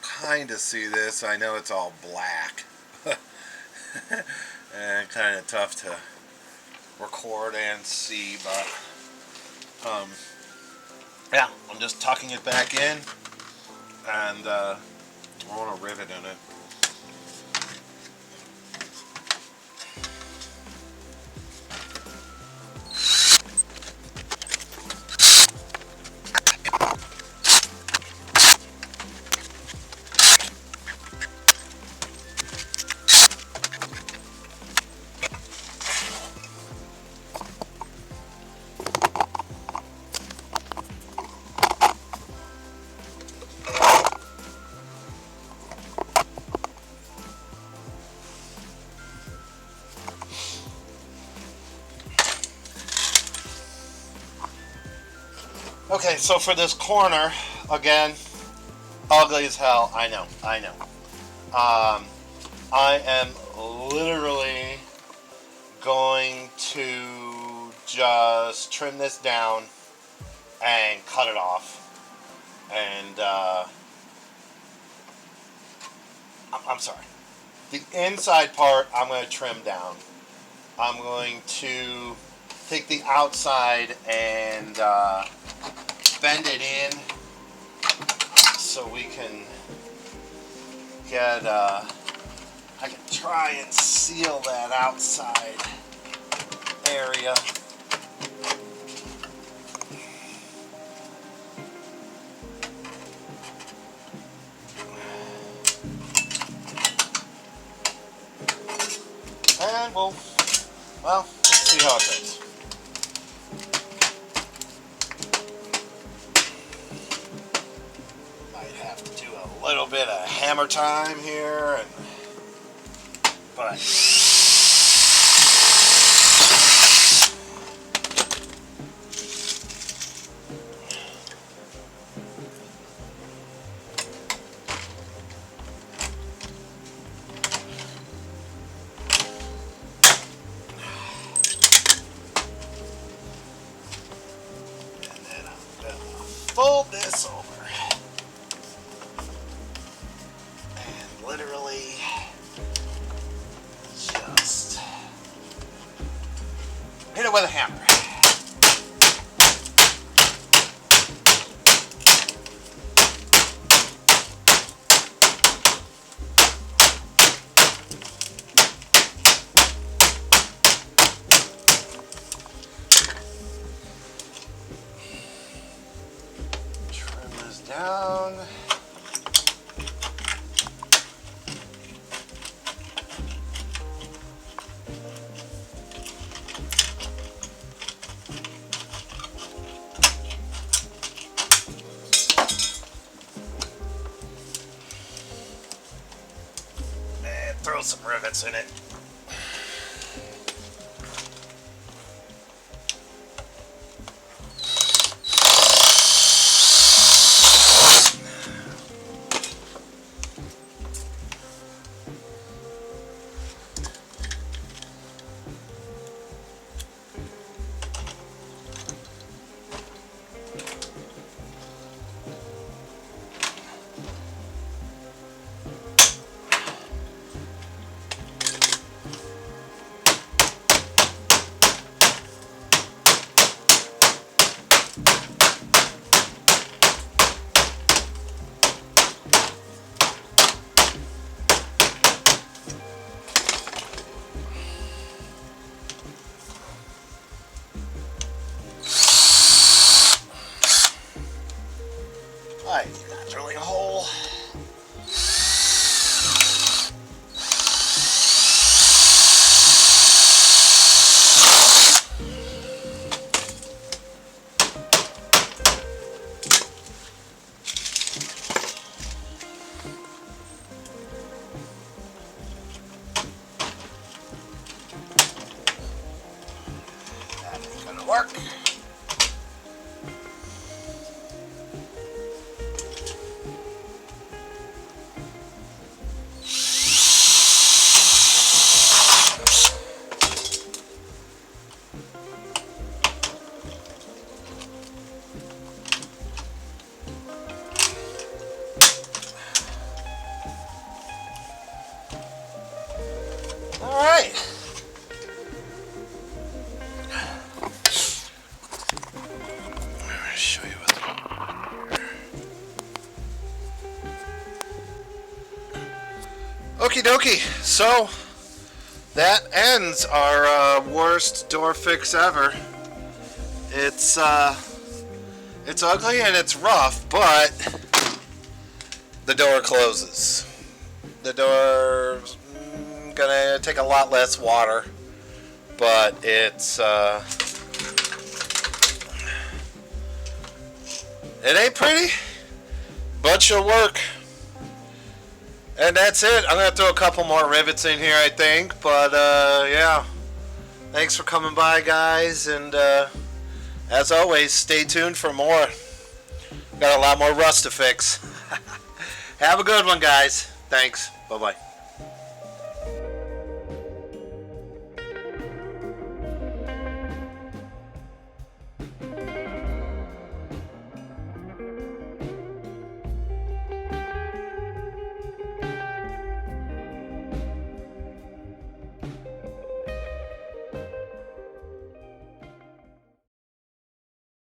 kind of see this. I know it's all black. And kind of tough to record and see, but yeah, I'm just tucking it back in, and I want a rivet in it. Okay, so for this corner, again, ugly as hell, I know. I am literally going to just trim this down and cut it off. And, I'm sorry. The inside part, I'm going to trim down. I'm going to take the outside and bend it in so we can get, I can try and seal that outside area. And well, let's see how it goes. A little bit of hammer time here, but and then I'm gonna fold this over. Literally just hit it with a hammer. Trim this down. Throw some rivets in it. Alright, you're not drilling a hole. That ain't gonna work. Okie dokie. So that ends our worst door fix ever. It's ugly and it's rough, but the door closes. The door's gonna take a lot less water, but it ain't pretty, but she'll work. And that's it. I'm gonna throw a couple more rivets in here, I think. But yeah, thanks for coming by, guys, and as always, stay tuned for more. Got a lot more rust to fix. Have a good one, guys. Thanks. Bye-bye.